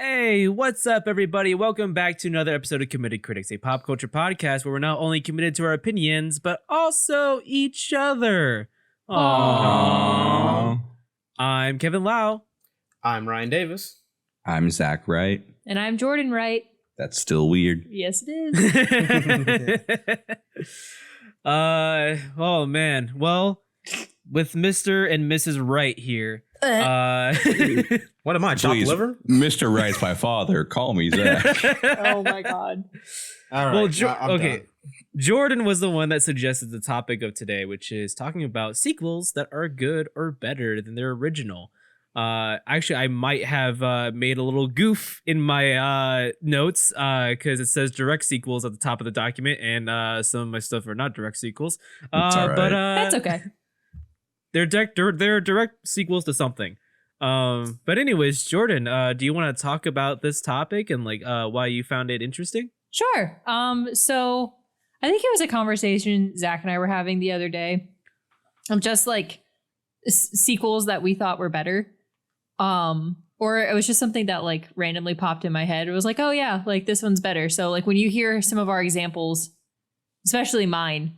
Hey, what's up, everybody? Welcome back to another episode of Committed Critics, a pop culture podcast where we're not only committed to our opinions, but also each other. Aww. I'm Kevin Lau. I'm Ryan Davis. I'm Zach Wright. And I'm Jordan Wright. That's still weird. Yes, it is. Oh man. Well, with Mr. and Mrs. Wright here. What am I, chopped Please, liver? Mr. Wright's my father. Call me Zach. Oh my God. All right. Well, I'm okay. done. Jordan was the one that suggested the topic of today, which is talking about sequels that are good or better than their original. Actually, I might have made a little goof in my notes because it says direct sequels at the top of the document, and some of my stuff are not direct sequels. It's all right. But That's okay. they're direct sequels to something. But anyways, Jordan, do you want to talk about this topic and why you found it interesting? Sure. So I think it was a conversation Zach and I were having the other day of just like sequels that we thought were better. Or it was just something that like randomly popped in my head. It was like, oh yeah, like this one's better. So like when you hear some of our examples, especially mine,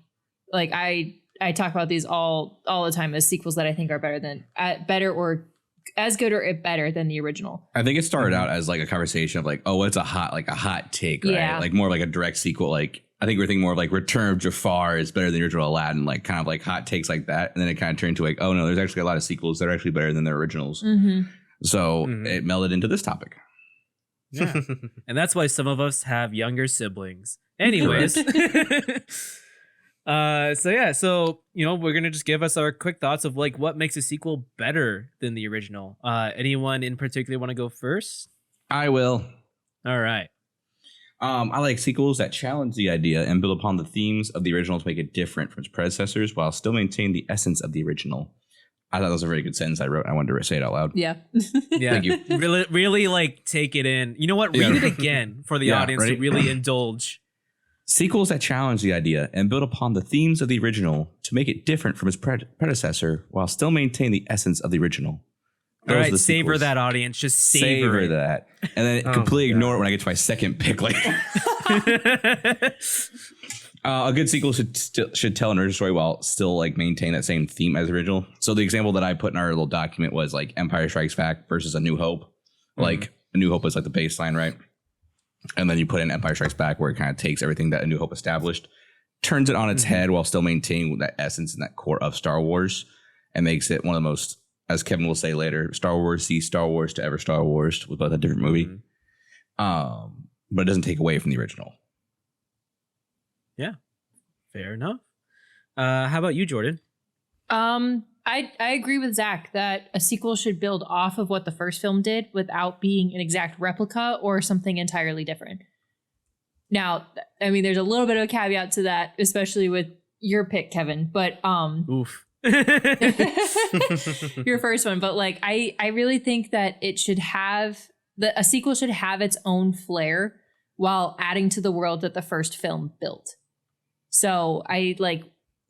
like I talk about these all the time as sequels that I think are better or as good or better than the original. I think it started out as like a conversation of like, oh, it's a hot take, right? Yeah. Like more like a direct sequel. Like I think we're thinking more of like Return of Jafar is better than the original Aladdin, like kind of like hot takes like that. And then it kind of turned to like, oh no, there's actually a lot of sequels that are actually better than their originals. Mm-hmm. So it melded into this topic. Yeah. And that's why some of us have younger siblings. Anyways. So we're gonna just give us our quick thoughts of like what makes a sequel better than the original. Anyone in particular want to go first? I will. All right. I like sequels that challenge the idea and build upon the themes of the original to make it different from its predecessors while still maintaining the essence of the original. I thought that was a very good sentence I wrote. I wanted to say it out loud. Yeah. Yeah. Thank you. Really like take it in. You know what? Read it again for the audience ready? to really indulge. Sequels that challenge the idea and build upon the themes of the original to make it different from its predecessor while still maintaining the essence of the original. All Those are right, the savor sequels. that, audience. Just savor it. that. And then completely ignore it when I get to my second pick later. A good sequel should tell an original story while still like maintain that same theme as the original. So the example that I put in our little document was like Empire Strikes Back versus A New Hope. Like A New Hope is like the baseline, right? And then you put in Empire Strikes Back where it kind of takes everything that A New Hope established, turns it on its head while still maintaining that essence and that core of Star Wars, and makes it one of the most, as Kevin will say later, Star Wars to ever Star Wars with both a different movie. But it doesn't take away from the original. Yeah, fair enough. How about you, Jordan? I agree with Zach that a sequel should build off of what the first film did without being an exact replica or something entirely different. Now, I mean, there's a little bit of a caveat to that, especially with your pick, Kevin, but Oof. your first one. But like, I really think that it should have a sequel should have its own flair while adding to the world that the first film built. So I like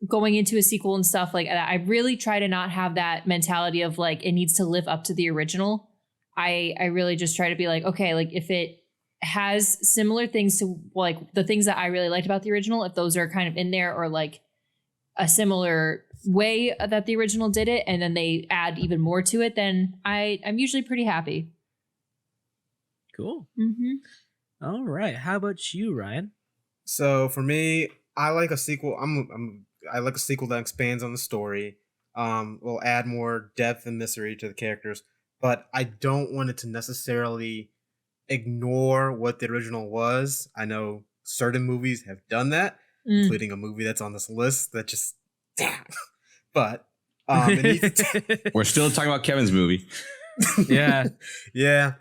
going into a sequel and stuff like that. I really try to not have that mentality of like it needs to live up to the original. I really just try to be like, okay, like if it has similar things to like the things that I really liked about the original, if those are kind of in there or like a similar way that the original did it, and then they add even more to it, then I'm usually pretty happy. Cool. Mm-hmm. All right. How about you, Ryan? So for me, I like a sequel. I like a sequel that expands on the story. Will add more depth and mystery to the characters, but I don't want it to necessarily ignore what the original was. I know certain movies have done that, including a movie that's on this list that just, but We're still talking about Kevin's movie. Yeah. Yeah.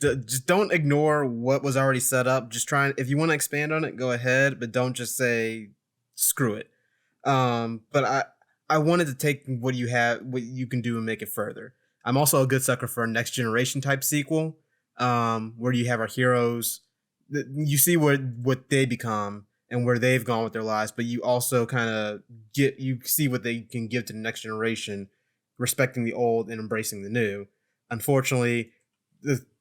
Just don't ignore what was already set up. Just try, if you want to expand on it, go ahead, but don't just say screw it. But I wanted to take what you have, what you can do, and make it further. I'm also a good sucker for a Next Generation type sequel, where you have our heroes, you see what they become and where they've gone with their lives, but you also kind of see what they can give to the next generation, respecting the old and embracing the new. Unfortunately,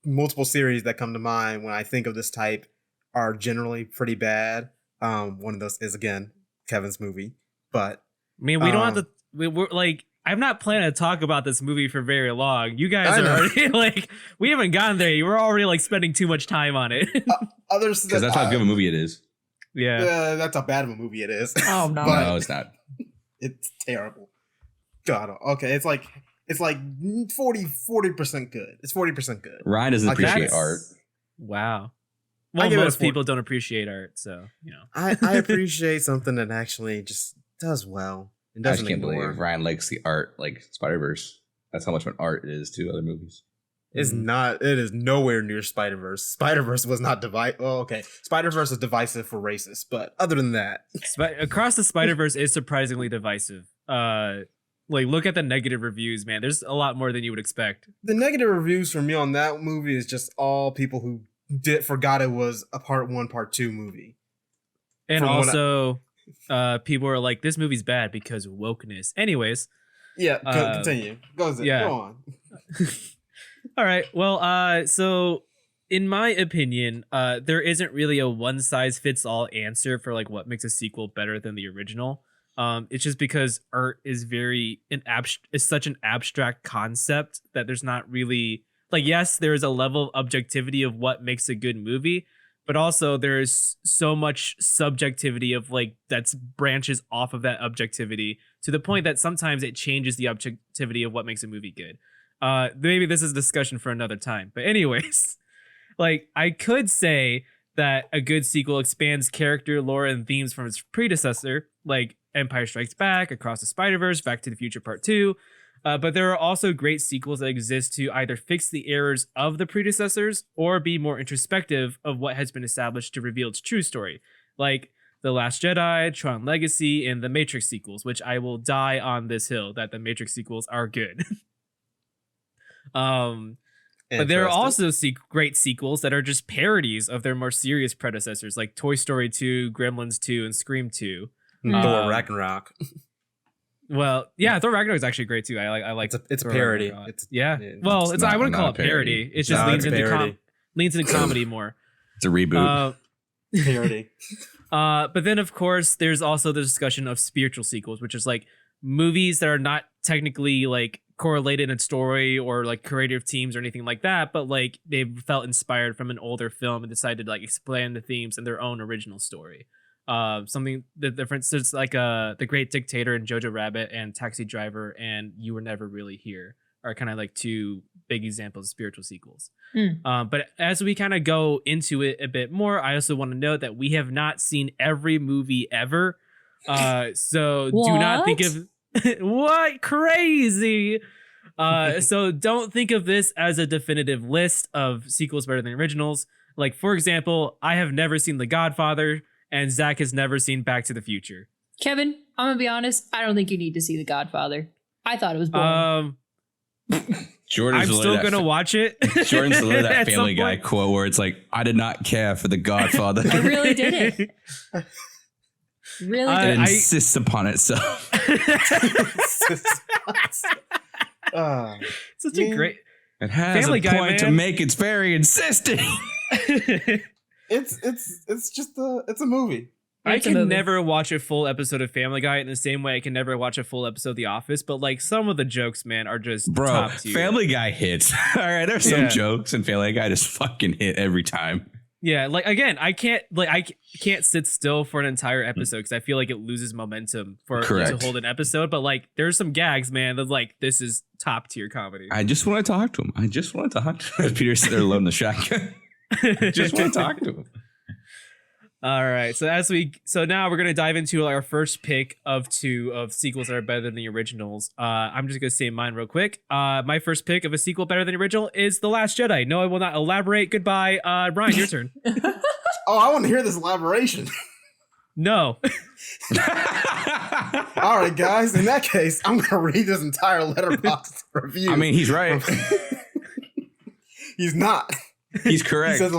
multiple series that come to mind when I think of this type are generally pretty bad. One of those is again Kevin's movie, but I mean, we don't have to. We're like, I'm not planning to talk about this movie for very long. You guys I are know. already like, we haven't gotten there. We're already like spending too much time on it. others Because that's how good of a movie it is. Yeah. that's how bad of a movie it is. Oh, no. But No, it's not. it's terrible. God, okay, it's like 40% good. It's 40% good. Ryan doesn't Like, appreciate that's- art. Wow. I Well, give it a most 4. people don't appreciate art, so you know. I appreciate something that actually just does well and I just doesn't can't ignore. believe Ryan likes the art like Spider-Verse. That's how much of an art it is to other movies. It's not. It is nowhere near Spider-Verse. Spider-Verse was not divisive. Oh, okay. Spider-Verse is divisive for racists, but other than that, Across the Spider-Verse is surprisingly divisive. Like look at the negative reviews, man. There's a lot more than you would expect. the negative reviews for me on that movie is just all people who forgot it was a part 1, part 2 movie. And From what also, people are like, this movie's bad because of wokeness. Anyways, Yeah, Uh, continue. Go yeah. on. all right. Well, so in my opinion, there isn't really a one size fits all answer for like what makes a sequel better than the original. It's just because art is is such an abstract concept that there's not really like, yes, there is a level of objectivity of what makes a good movie, but also there's so much subjectivity of like that's branches off of that objectivity to the point that sometimes it changes the objectivity of what makes a movie good. Maybe this is a discussion for another time, but anyways, like I could say that a good sequel expands character, lore, and themes from its predecessor, like Empire Strikes Back, Across the Spider-Verse, Back to the Future Part 2. But there are also great sequels that exist to either fix the errors of the predecessors or be more introspective of what has been established to reveal its true story, like The Last Jedi, Tron Legacy, and the Matrix sequels, which I will die on this hill that the Matrix sequels are good. But there are also great sequels that are just parodies of their more serious predecessors, like Toy Story 2, Gremlins 2, and Scream 2. Thor Ragnarok. Well, yeah, Thor Ragnarok is actually great too. I like. It's a Thor parody. Ragnarok. It's Yeah. yeah, Well, it's I not- wouldn't call not it a parody. parody. It just No, leans it's into parody. leans into comedy more. It's a reboot. parody. But then of course there's also the discussion of spiritual sequels, which is like movies that are not technically like correlated in story or like creative teams or anything like that, but like they felt inspired from an older film and decided to like expand the themes in their own original story. Something the difference is like The Great Dictator and Jojo Rabbit and Taxi Driver and You Were Never Really Here are kind of like two big examples of spiritual sequels. But as we kind of go into it a bit more, I also want to note that we have not seen every movie ever. So do not think of what crazy. So don't think of this as a definitive list of sequels better than originals. Like, for example, I have never seen The Godfather, and Zach has never seen Back to the Future. Kevin, I'm gonna be honest. I don't think you need to see The Godfather. I thought it was boring. Jordan's I'm still gonna watch it. Jordan's literally that at some Family Guy point. quote where it's like, I did not care for The Godfather. I really didn't. Really I- It didn't. insists upon itself. Such a Yeah. great. It has Family a Guy, point to man. make. It's very insisting. It's just it's a movie. I It's a can movie. never watch a full episode of Family Guy in the same way I can never watch a full episode of The Office, but like some of the jokes, man, are just Bro, top tier. Family Guy hits. All right, there's some Yeah. jokes in Family Guy just fucking hit every time. Yeah, like again, I can't sit still for an entire episode because I feel like it loses momentum for Correct. to hold an episode. But like, there's some gags, man. That's like this is top tier comedy. I just want to talk to him. Peter's sitting there alone in the shotgun. Just want to talk to him. All right, so now we're gonna dive into our first pick of two of sequels that are better than the originals. I'm just gonna say mine real quick. My first pick of a sequel better than the original is The Last Jedi. No, I will not elaborate. Goodbye, Ryan. Your turn. Oh, I want to hear this elaboration. No. All right, guys. In that case, I'm gonna read this entire letterbox review. I mean, he's right. He's not. He's He correct. says,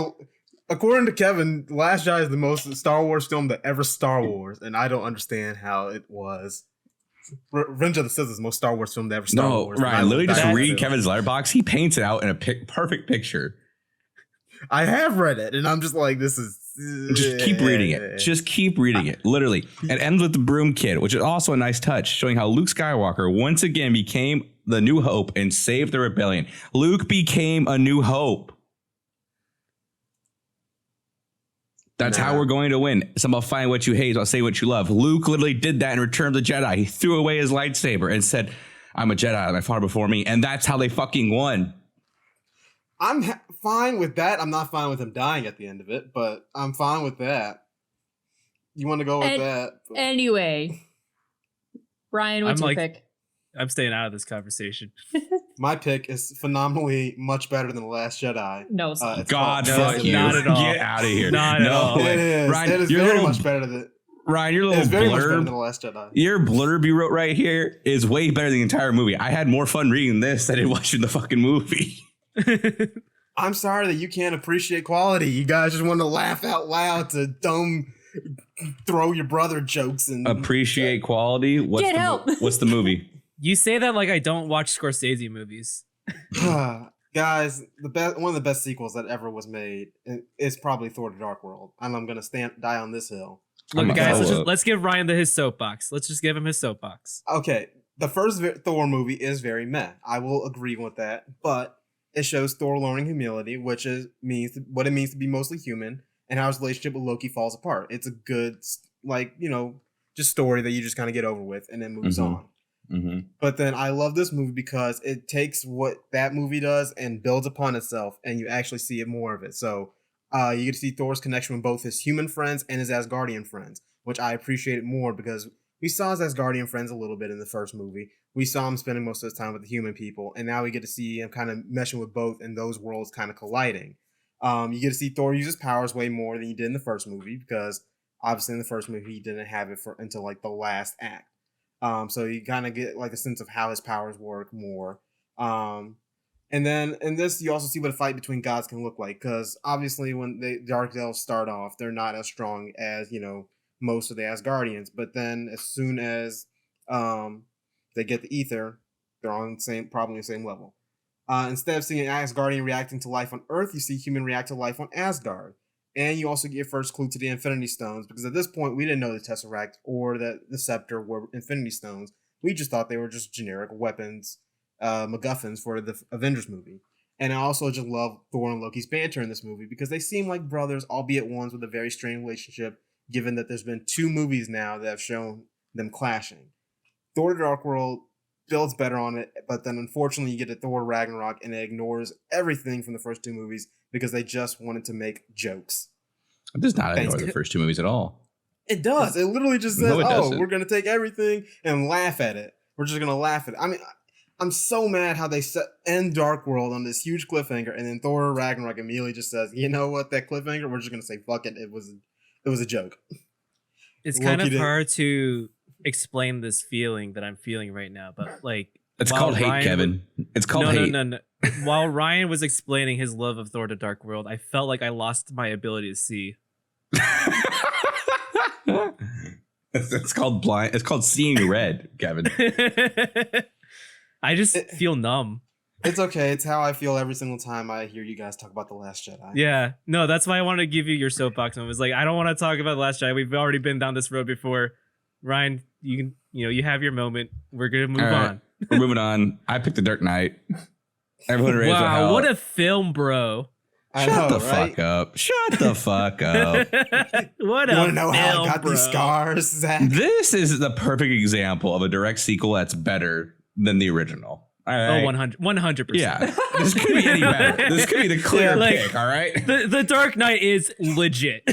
according to Kevin, The Last Jedi is the most Star Wars film that ever Star Wars, and I don't understand how it was. Revenge of the Sith is the most Star Wars film that ever Star No, Wars. and I Ryan, will literally just die on read it. Kevin's letterbox. He paints it out in a perfect picture. I have read it, and I'm just like, this is. Just keep reading it. Just keep reading it. Literally. It ends with the Broom Kid, which is also a nice touch, showing how Luke Skywalker once again became the New Hope and saved the rebellion. Luke became a New Hope. That's how we're going to win. It's about find what you hate, it's about say what you love. Luke literally did that in Return of the Jedi. He threw away his lightsaber and said, I'm a Jedi, my father before me. And that's how they fucking won. I'm fine with that. I'm not fine with him dying at the end of it, but I'm fine with that. You want to go with that? Anyway, Ryan, what's your pick? I'm staying out of this conversation. My pick is phenomenally much better than The Last Jedi. No, God, fuck you. Not at all. Get out of here. Not at all. It is. Ryan, it is your very little, much better than. Ryan, your It is little very much better than blurb. The Last Jedi. Your blurb you wrote right here is way better than the entire movie. I had more fun reading this than I did watching the fucking movie. I'm sorry that you can't appreciate quality. You guys just want to laugh out loud to dumb throw your brother jokes and Appreciate quality. What's Get the help. What's the movie? You say that like I don't watch Scorsese movies. Guys, one of the best sequels that ever was made is probably Thor: The Dark World, and I'm gonna die on this hill. Look, guys, let's give Ryan his soapbox. Let's just give him his soapbox. Okay, the first Thor movie is very meh. I will agree with that, but it shows Thor learning humility, which means what it means to be mostly human, and how his relationship with Loki falls apart. It's a good, just story that you just kind of get over with and then moves on. Mm-hmm. But then I love this movie because it takes what that movie does and builds upon itself, and you actually see it more of it. So you get to see Thor's connection with both his human friends and his Asgardian friends, which I appreciated more because we saw his Asgardian friends a little bit in the first movie. We saw him spending most of his time with the human people, and now we get to see him kind of meshing with both and those worlds kind of colliding. You get to see Thor use his powers way more than he did in the first movie because obviously in the first movie he didn't have it until like the last act. So you kind of get like a sense of how his powers work more. And then in this, you also see what a fight between gods can look like. Because obviously when the Dark Elves start off, they're not as strong as, most of the Asgardians. But then as soon as they get the ether, they're on probably the same level. Instead of seeing an Asgardian reacting to life on Earth, you see human react to life on Asgard. And you also get your first clue to the Infinity Stones, because at this point, we didn't know the Tesseract or that the Scepter were Infinity Stones. We just thought they were just generic weapons, MacGuffins for the Avengers movie. And I also just love Thor and Loki's banter in this movie, because they seem like brothers, albeit ones with a very strained relationship, given that there's been 2 movies now that have shown them clashing. Thor: The Dark World builds better on it, but then unfortunately you get to Thor Ragnarok and it ignores everything from the first 2 movies because they just wanted to make jokes. It does not ignore the first 2 movies at all. It does. It literally just says, doesn't. We're going to take everything and laugh at it. We're just going to laugh at it. I mean, I'm so mad how they end Dark World on this huge cliffhanger, and then Thor Ragnarok immediately just says, you know what, that cliffhanger, we're just going to say, fuck it. It was a joke. It's kind of hard to explain this feeling that I'm feeling right now, but like it's called hate, Kevin. It's called hate. No. While Ryan was explaining his love of Thor: The Dark World, I felt like I lost my ability to see. It's called blind. It's called seeing red, Kevin. I just feel numb. It's okay. It's how I feel every single time I hear you guys talk about The Last Jedi. Yeah. No, that's why I wanted to give you your soapbox. I was like, I don't want to talk about The Last Jedi. We've already been down this road before. Ryan, you have your moment. We're gonna move on. We're moving on. I picked The Dark Knight. Everyone raised their hell. What a film, bro. Shut the fuck up. Shut the fuck up. What you a want to know film, how I got bro. these scars, Zach? This is the perfect example of a direct sequel that's better than the original. All right. Oh, 100%. Yeah. This could be any better. This could be the clear pick, all right? The Dark Knight is legit.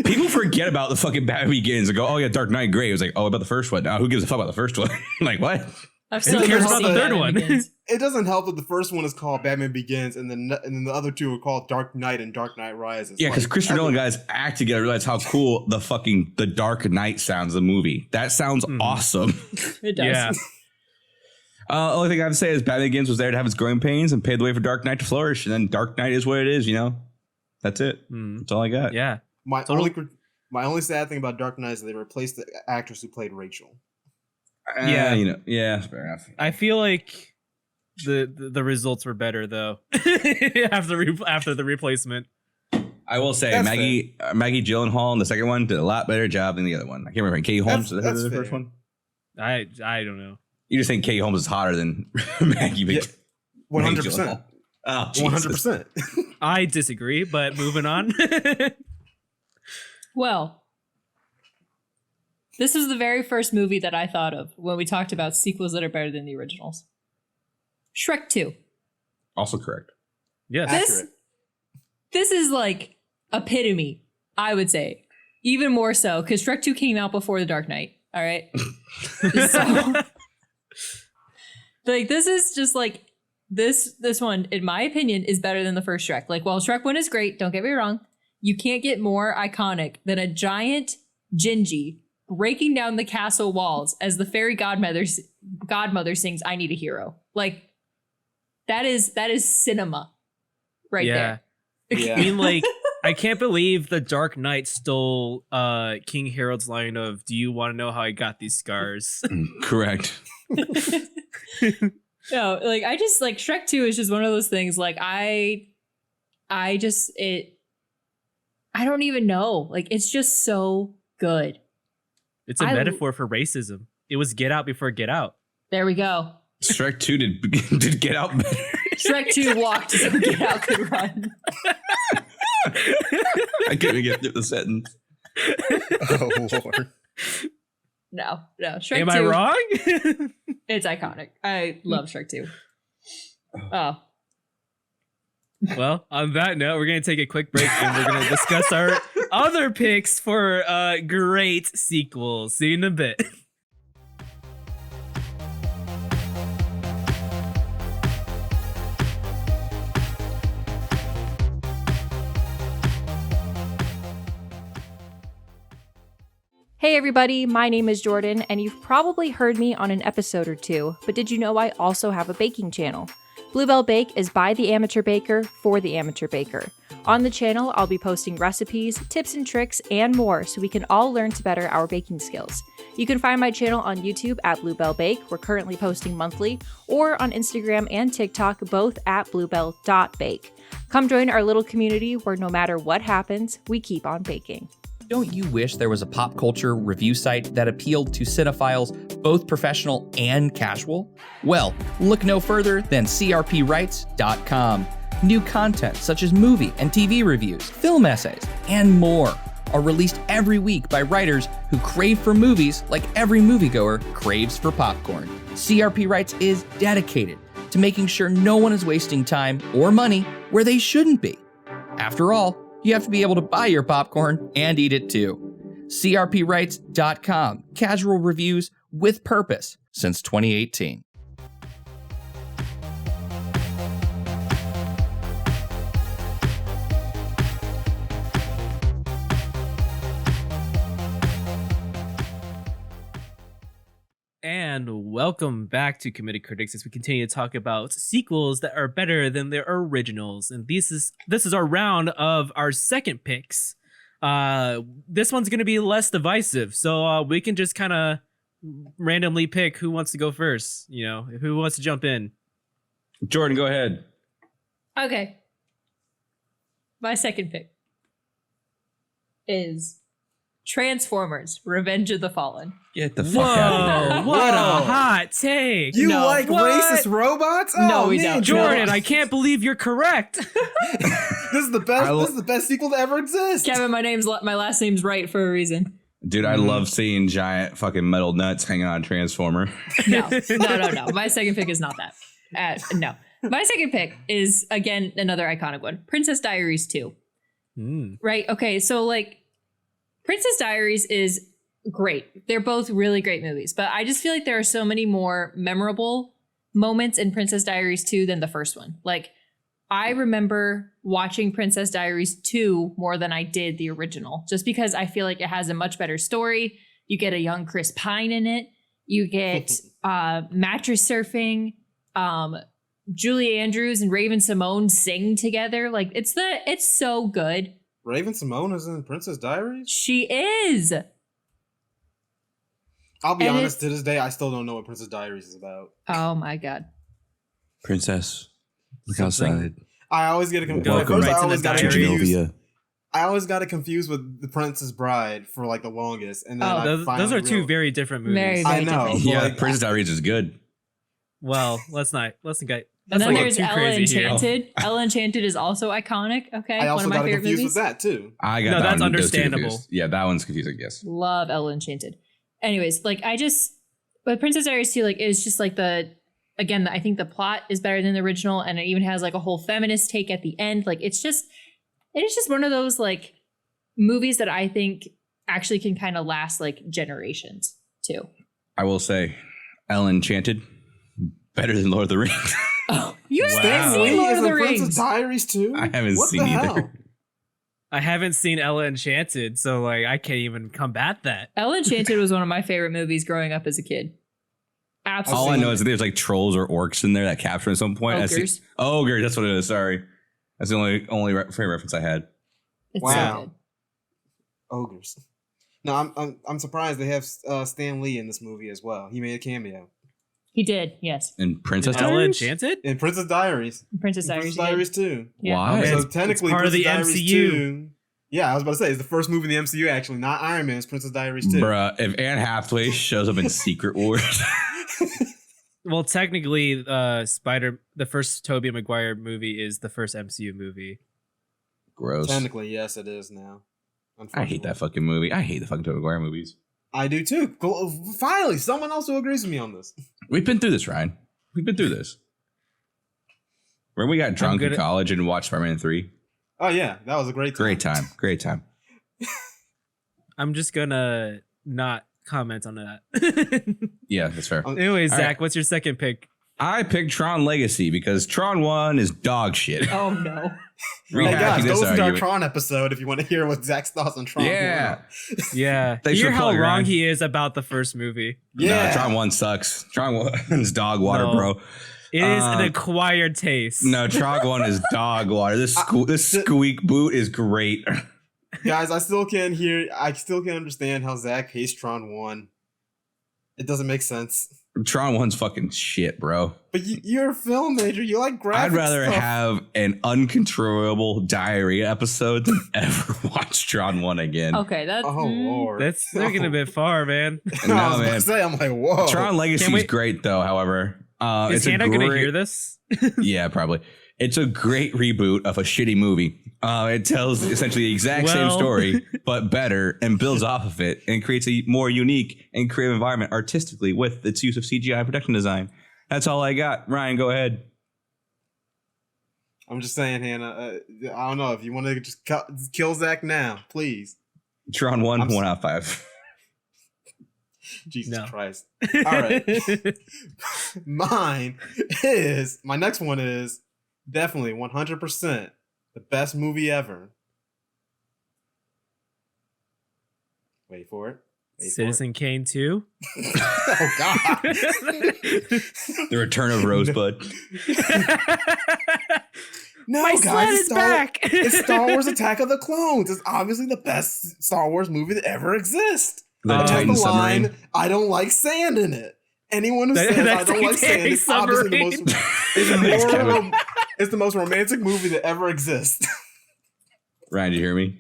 People forget about the fucking Batman Begins and go, oh yeah, Dark Knight, great. It was like, oh, about the first one. Who gives a fuck about the first one? Like, what? I've Who cares about the third one? It doesn't help that the first one is called Batman Begins, and then the other 2 are called Dark Knight and Dark Knight Rises. Yeah, because Christopher Nolan guys act together, realize how cool the Dark Knight sounds in the movie. That sounds awesome. It does. Yeah. Only thing I have to say is Batman Begins was there to have its growing pains and paved the way for Dark Knight to flourish. And then Dark Knight is what it is, That's it. That's all I got. Yeah. My only sad thing about Dark Knight is that they replaced the actress who played Rachel. Yeah. Yeah, fair enough. I feel like the results were better though after the replacement. I will say That's Maggie Gyllenhaal in the second one did a lot better job than the other one. I can't remember. Katie Holmes was That's the first fair. one. I don't know. You just think Katie Holmes is hotter than Maggie? Yeah. Maggie 100%. Gyllenhaal. Oh, Jesus. 100%. I disagree, but moving on. Well, this is the very first movie that I thought of when we talked about sequels that are better than the originals. Shrek 2. Also correct. Yes. Accurate. This is like epitome, I would say. Even more so, because Shrek 2 came out before The Dark Knight. All right. So, like, this is just like this one, in my opinion, is better than the first Shrek. Like, while Shrek 1 is great, don't get me wrong, you can't get more iconic than a giant Gingy breaking down the castle walls as the fairy godmother sings "I Need a Hero." Like, that is cinema right there. Yeah. I mean, like, I can't believe the Dark Knight stole King Harold's line of "Do you want to know how I got these scars?" Correct. No, like, I just, like, Shrek 2 is just one of those things. Like, I don't even know. Like, it's just so good. It's a metaphor for racism. It was Get Out before Get Out. There we go. Shrek 2 did Get Out better. Shrek 2 walked so Get Out could run. I couldn't get through the sentence. Oh, Lord. No. Shrek 2. Am I wrong? It's iconic. I love Shrek 2. Oh. Well, on that note, we're going to take a quick break and we're going to discuss our other picks for great sequels. See you in a bit. Hey everybody, my name is Jordan, and you've probably heard me on an episode or two, but did you know I also have a baking channel? Bluebell Bake is by the amateur baker for the amateur baker. On the channel, I'll be posting recipes, tips and tricks, and more so we can all learn to better our baking skills. You can find my channel on YouTube at Bluebell Bake, we're currently posting monthly, or on Instagram and TikTok, both at bluebell.bake. Come join our little community where no matter what happens, we keep on baking. Don't you wish there was a pop culture review site that appealed to cinephiles, both professional and casual? Well, look no further than crpwrites.com. New content such as movie and TV reviews, film essays, and more are released every week by writers who crave for movies like every moviegoer craves for popcorn. CRP Writes is dedicated to making sure no one is wasting time or money where they shouldn't be. After all, you have to be able to buy your popcorn and eat it too. crpwrites.com. Casual reviews with purpose since 2018. And welcome back to Committed Critics as we continue to talk about sequels that are better than their originals. And this is our round of our second picks. This one's going to be less divisive, so we can just kind of randomly pick who wants to go first. You know, who wants to jump in. Jordan, go ahead. Okay. My second pick is Transformers: Revenge of the Fallen. Get the fuck out of here. What a Whoa. hot take. You No. like What? racist robots? No, Oh, we man, don't. Jordan, I can't believe you're correct. This is the best. This is the best sequel to ever exist. Kevin, my last name's right for a reason. Dude, I love seeing giant fucking metal nuts hanging on a Transformer. No. My second pick is not that. No. My second pick is, again, another iconic one. Princess Diaries 2. Right? Okay, so, like, Princess Diaries is great. They're both really great movies, but I just feel like there are so many more memorable moments in Princess Diaries 2 than the first one. Like, I remember watching Princess Diaries 2 more than I did the original, just because I feel like it has a much better story. You get a young Chris Pine in it. You get mattress surfing. Julie Andrews and Raven Simone sing together. Like, it's so good. Raven Simone is in Princess Diaries? She is. I'll be And honest, to this day, I still don't know what Princess Diaries is about. Oh my God. Princess, look Something. outside. I always get a Go confused. right to I the always got diary. confused. Genovia. I always got it confused with The Princess Bride for like the longest, and then I Those finally are two realized- very different movies. Very, I very know. different. Yeah, like, Princess Diaries is good. Well, let's not get. And That's then like there's too Ella crazy here. Enchanted. Ella Enchanted is also iconic. Okay, I one also of my got it favorite confused movies. with that too. I got No, that that's one, those two understandable. confused. Yeah, that one's confusing. Yes. Love Ella Enchanted. Anyways, like but Princess Diaries too, like it's just like I think the plot is better than the original, and it even has like a whole feminist take at the end. Like it is just one of those like movies that I think actually can kind of last like generations too. I will say, Ellen Enchanted, better than Lord of the Rings. Oh, you Wow. haven't seen Lee Lord is of the in Princess Rings. Diaries too. I haven't What seen the either. hell? I haven't seen Ella Enchanted, so like I can't even combat that. Ella Enchanted was one of my favorite movies growing up as a kid. Absolutely. All I know is that there's like trolls or orcs in there that capture at some point. Ogres. Ogre, that's what it is. Sorry, that's the only frame reference I had. It's Wow. so good. Ogres. No, I'm surprised they have Stan Lee in this movie as well. He made a cameo He did, yes. And Princess Ella Diaries. Enchanted? in Princess Diaries. Princess In Diaries. Princess he did. Diaries too. Yeah. Wow. Man, So technically, part of the Princess Diaries MCU. 2. Yeah, I was about to say it's the first movie in the MCU actually, not Iron Man. It's Princess Diaries 2. Bruh, if Anne Hathaway shows up in Secret Wars, Well, technically, the first Tobey Maguire movie is the first MCU movie. gross. Technically, yes, it is now. I hate that fucking movie. I hate the fucking Tobey Maguire movies. I do too. Finally, someone else who agrees with me on this. We've been through this, Ryan. We've been through this. Remember we got drunk in good at- college and watched Spider-Man 3? Oh yeah, that was a great time. Great time. Great time. I'm just gonna not comment on that. Yeah, that's fair. Anyway, Zach, right. what's your second pick? I picked Tron Legacy because Tron 1 is dog shit. Oh no. Hey guys, Rehashing go this listen to our argument. Tron episode if you want to hear what Zach's thoughts on Tron. Yeah. were. Yeah, Thanks hear for how plugging, wrong Ryan. he is about the first movie. Yeah. No, Tron 1 sucks. Tron 1's dog water, No. bro. It is an Um, acquired taste. No, Tron 1 is dog water. This squeak boot is great. Guys, I still can't understand how Zach hates Tron 1. It doesn't make sense. Tron 1's fucking shit, bro. But you're a film major. You like graphic I'd rather stuff. have an uncontrollable diarrhea episode than ever watch Tron 1 again. Okay, that's Oh lord, That's taking a bit far, man. I was No, about man. to say, I'm like, whoa. Tron Legacy Can't is wait- great, though, however. Is It's a Hannah gonna great- hear this? Yeah, probably. It's a great reboot of a shitty movie. It tells essentially the exact same Well- story, but better, and builds off of it, and creates a more unique and creative environment artistically with its use of CGI and production design. That's all I got. Ryan, go ahead. I'm just saying, Hannah. I don't know if you want to just kill Zach now, please. Tron 1, I'm 1 out of 5. Jesus No. Christ. All right. My next one is definitely 100% the best movie ever. Wait for it. Citizen Kane 2. Oh God. The Return of Rosebud. No, My guys, sled it's is Star- back. It's Star Wars Attack of the Clones. It's obviously the best Star Wars movie that ever exists. The It has Titan the line, submarine. I don't like sand in it. Anyone who That- says I that don't like sand Titanic is obviously the most submarine. it's the most romantic movie that ever exists. Ryan, did you hear me?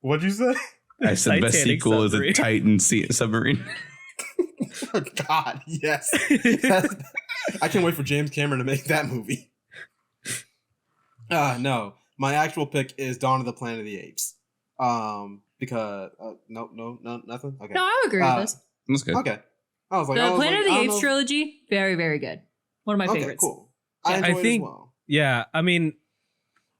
What'd you say? I said best Titanic sequel is a submarine. Titan submarine. Oh, God, yes. I can't wait for James Cameron to make that movie. No, my actual pick is Dawn of the Planet of the Apes. Because no, nothing. Okay, No, I would agree with this. That's good. okay. I was like, The Planet of the I don't Apes know. trilogy, very, very good. One of my Okay, favorites. cool. I Yeah, I enjoyed it think- as well. Yeah, I mean,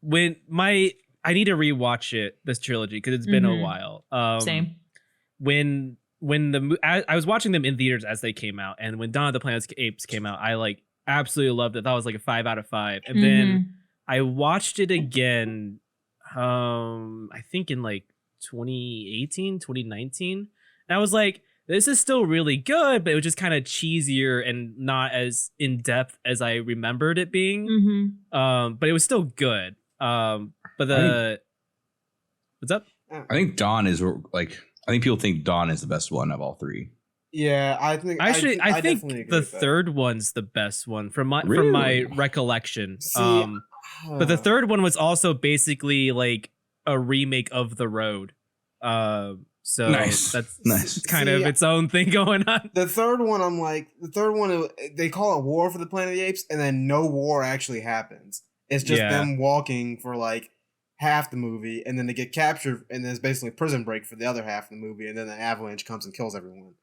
I need to rewatch this trilogy because it's been a Mhm. while. Same. When I was watching them in theaters as they came out, and when Dawn of the Planet of the Apes came out, I like absolutely loved it. That was like a 5 out of 5. And then Mhm. I watched it again. I think in like 2018, 2019, and I was like, this is still really good, but it was just kind of cheesier and not as in depth as I remembered it being. Mhm. But it was still good. But what's up? I think Dawn is like, I think people think Dawn is the best one of all three. Yeah, I think Actually, I think definitely agree the with that. third one's the best one from my Really? recollection. See, But the third one was also basically like a remake of The Road. So Nice. that's Nice. kind See, of its own thing going on. The third one, they call it War for the Planet of the Apes, and then no war actually happens. It's just Yeah. them walking for like half the movie, and then they get captured, and then it's basically a prison break for the other half of the movie, and then the avalanche comes and kills everyone.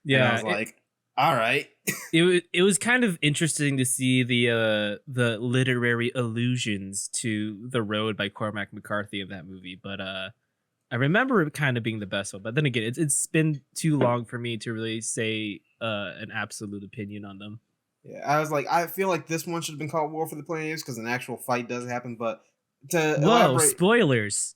And I Yeah, was like, all right. it was kind of interesting to see the literary allusions to The Road by Cormac McCarthy in that movie, but I remember it kind of being the best one. But then again, it's been too long for me to really say an absolute opinion on them. Yeah, I was like, I feel like this one should have been called War for the Planet of the Apes because an actual fight does happen, but to Whoa, elaborate, spoilers!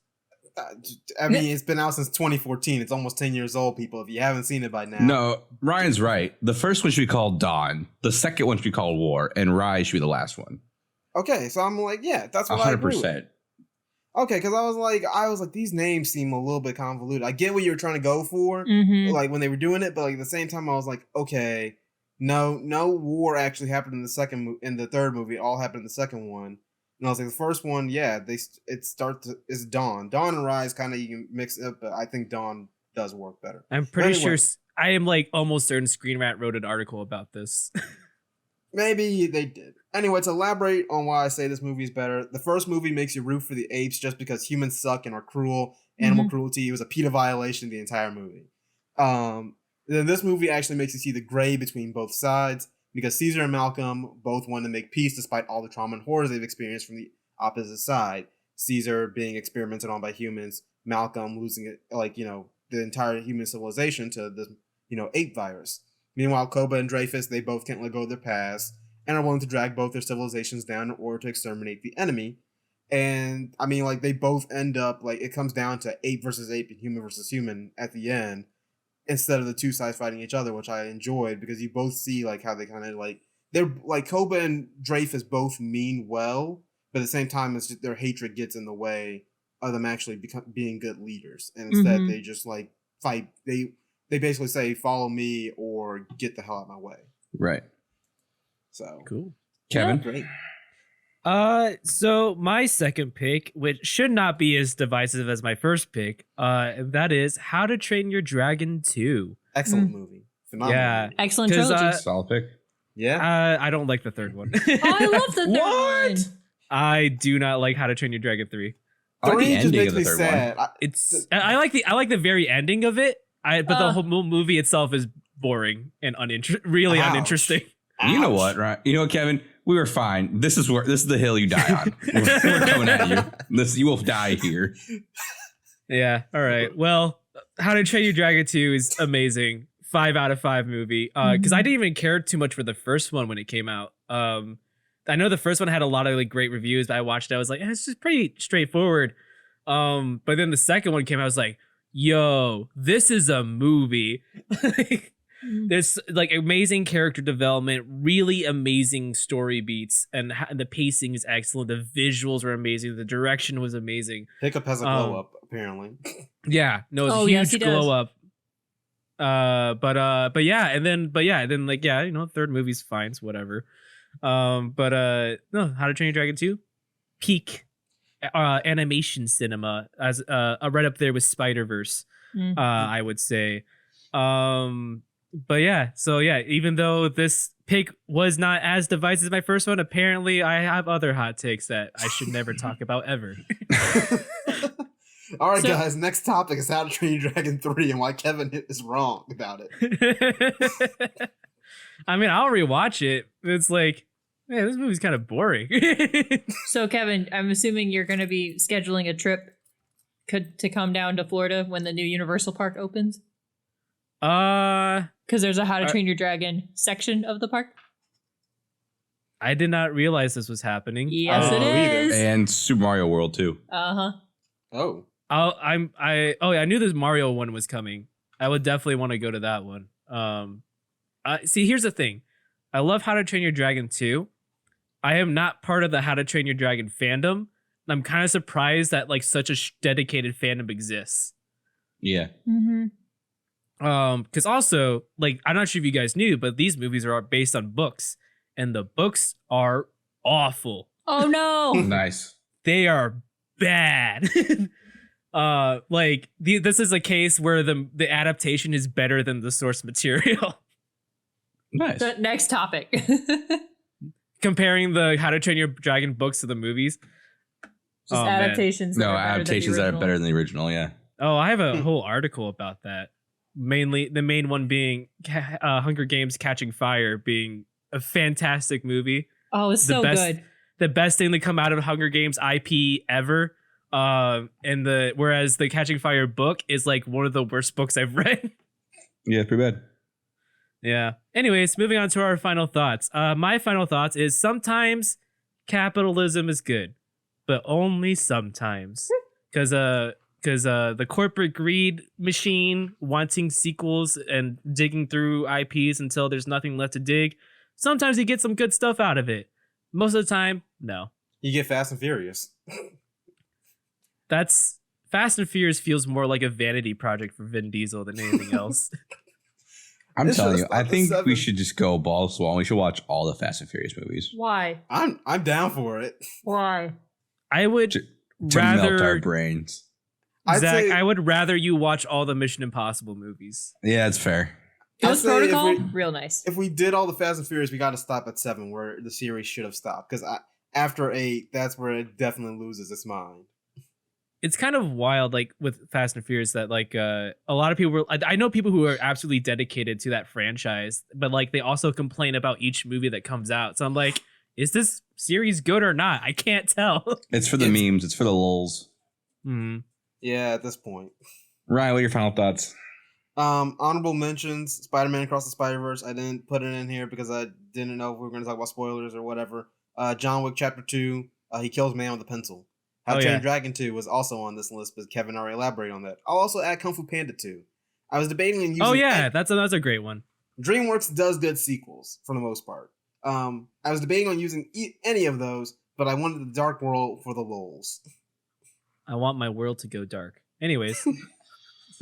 I mean, it's been out since 2014. It's almost 10 years old, people. If you haven't seen it by now. No, Ryan's right. The first one should be called Dawn. The second one should be called War, and Rise should be the last one. Okay, so I'm like, yeah, that's what I agree with. 100%. Okay, because I was like, these names seem a little bit convoluted. I get what you were trying to go for, Mm-hmm. like when they were doing it, but like at the same time, I was like, okay, no war actually happened in the third movie. It all happened in the second one, and I was like, the first one, yeah, it's Dawn. Dawn and Rise kind of you can mix it up, but I think Dawn does work better. I'm pretty Anyway. sure I am like almost certain Screen Rant wrote an article about this. Maybe they did. Anyway, to elaborate on why I say this movie is better, the first movie makes you root for the apes just because humans suck and are cruel. Animal cruelty was a PETA violation the entire movie. Then this movie actually makes you see the gray between both sides because Caesar and Malcolm both want to make peace despite all the trauma and horrors they've experienced from the opposite side. Caesar being experimented on by humans, Malcolm losing it, like, the entire human civilization to the, ape virus. Meanwhile, Koba and Dreyfus, they both can't let go of their past and are willing to drag both their civilizations down in order to exterminate the enemy. And I mean, like, they both end up, like, it comes down to ape versus ape and human versus human at the end, instead of the two sides fighting each other, which I enjoyed because you both see, like, how they kind of, like, they're, like, Koba and Dreyfus both mean well, but at the same time, it's just their hatred gets in the way of them actually being good leaders. And instead, they just, like, fight. They basically say, follow me or get the hell out of my way. Right. So, Cool. Kevin? great. So my second pick, which should not be as divisive as my first pick, that is How to Train Your Dragon 2. Excellent movie. Phenomenal. Yeah. movie. Excellent 'Cause, trilogy. Solid pick. Yeah. I don't like the third one. Oh, I love the third one. I do not like How to Train Your Dragon 3. I like the Three just ending makes of the me third sad. one. I like the very ending of it. But the whole movie itself is boring and really Ouch. uninteresting. You know Ouch. what, right? You know what, Kevin? We were fine. This is the hill you die on. We're coming at you. You will die here. Yeah. All right. Well, How to Train Your Dragon 2 is amazing. 5 out of 5 movie. Because I didn't even care too much for the first one when it came out. I know the first one had a lot of like great reviews, but I watched it. I was like, it's just pretty straightforward. But then the second one came out. I was like, yo, this is a movie. There's like amazing character development, really amazing story beats, and the pacing is excellent. The visuals were amazing. The direction was amazing. Hiccup has a glow up, apparently. Yeah, no, it's Oh, a yes, huge he does. glow up. But yeah, and then like, yeah, third movie's fine, it's whatever. No, How to Train Your Dragon 2, peak animation cinema, as right up there with Spider-Verse. I would say. But yeah, so yeah, even though this pick was not as divisive as my first one, apparently I have other hot takes that I should never talk about ever. All right, So- guys. Next topic is How to Train Your Dragon 3 and why Kevin is wrong about it. I mean, I'll rewatch it. It's like, man, this movie's kind of boring. So, Kevin, I'm assuming you're going to be scheduling a trip to come down to Florida when the new Universal Park opens? Because there's a How to Train Your Dragon section of the park. I did not realize this was happening. Yes, it either. is. And Super Mario World too. Uh-huh. Oh. I knew this Mario one was coming. I would definitely want to go to that one. See, here's the thing. I love How to Train Your Dragon 2. I am not part of the How to Train Your Dragon fandom. I'm kind of surprised that like such a dedicated fandom exists. Yeah. Mm-hmm. Because also, like, I'm not sure if you guys knew, but these movies are based on books, and the books are awful. Oh, no. Nice. They are bad. This is a case where the adaptation is better than the source material. Nice. So next topic. Comparing the How to Train Your Dragon books to the movies. Just Oh, man. adaptations. No, adaptations that are better than the original. Yeah. Oh, I have a whole article about that. Mainly, the main one being Hunger Games: Catching Fire being a fantastic movie. Oh, it's The so best- good. The best thing to come out of Hunger Games IP ever. Whereas the Catching Fire book is like one of the worst books I've read. Yeah, pretty bad. Yeah. Anyways, moving on to our final thoughts. My final thoughts is sometimes capitalism is good, but only sometimes. Because the corporate greed machine wanting sequels and digging through IPs until there's nothing left to dig. Sometimes you get some good stuff out of it. Most of the time, no. You get Fast and Furious. That's Fast and Furious feels more like a vanity project for Vin Diesel than anything else. I'm It telling should've you, I stopped at think 7. we should just go balls to the wall. We should watch all the Fast and Furious movies Why? I'm down for it. Why? I would to melt our rather brains. I'd Zach, say- I would rather you watch all the Mission Impossible movies. Yeah, it's fair. Ghost say if Protocol, we- real nice. If we did all the Fast and Furious, we got to stop at 7, where the series should have stopped. Because after 8, that's where it definitely loses its mind. It's kind of wild, like with Fast and Furious, that a lot of people I know people who are absolutely dedicated to that franchise, but like they also complain about each movie that comes out. So I'm like, is this series good or not? I can't tell. It's for the It's- memes. It's for the lulz. Hmm. Yeah, at this point. Ryan, what are your final thoughts? Honorable mentions: Spider-Man Across the Spider-Verse. I didn't put it in here because I didn't know if we were going to talk about spoilers or whatever. John Wick Chapter 2. He kills man with a pencil. How Oh, to Train yeah. Your Dragon 2 was also on this list, but Kevin already elaborated on that. I'll also add Kung Fu Panda 2. I was debating on using. Oh yeah, that's a great one. DreamWorks does good sequels for the most part. I was debating on using any of those, but I wanted the Dark World for the lulz. I want my world to go dark. Anyways,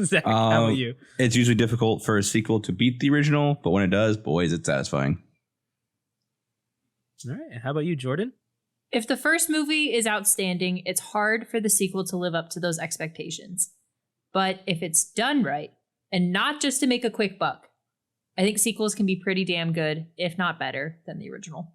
Zach, how about you? It's usually difficult for a sequel to beat the original, but when it does, boys, it's satisfying. All right, how about you, Jordan? If the first movie is outstanding, it's hard for the sequel to live up to those expectations. But if it's done right, and not just to make a quick buck, I think sequels can be pretty damn good, if not better, than the original.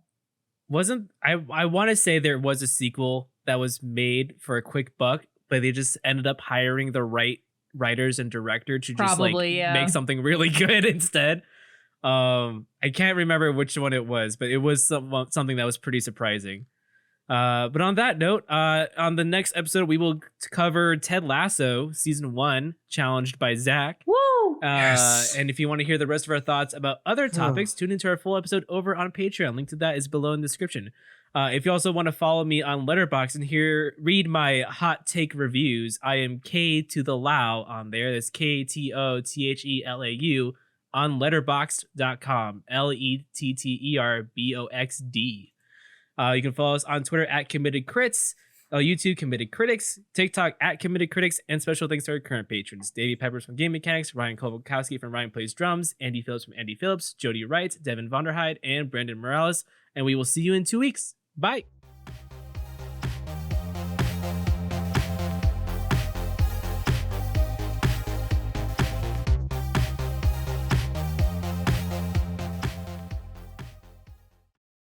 Wasn't I want to say there was a sequel that was made for a quick buck, but they just ended up hiring the right writers and director to just Probably, yeah. make something really good instead. I can't remember which one it was, but it was something that was pretty surprising. But on that note, on the next episode, we will cover Ted Lasso season 1, challenged by Zach. Woo! Yes. And if you want to hear the rest of our thoughts about other topics, tune into our full episode over on Patreon. Link to that is below in the description. If you also want to follow me on Letterboxd and read my hot take reviews, I am K to the Lau on there. That's KTOTHELAU on letterboxd.com. LETTERBOXD. You can follow us on Twitter at Committed Crits, YouTube Committed Critics, TikTok at Committed Critics, and special thanks to our current patrons: Davey Peppers from Game Mechanics, Ryan Kolbakowski from Ryan Plays Drums, Andy Phillips from Andy Phillips, Jody Wright, Devin Vonderhyde, and Brandon Morales. And we will see you in 2 weeks. Bye.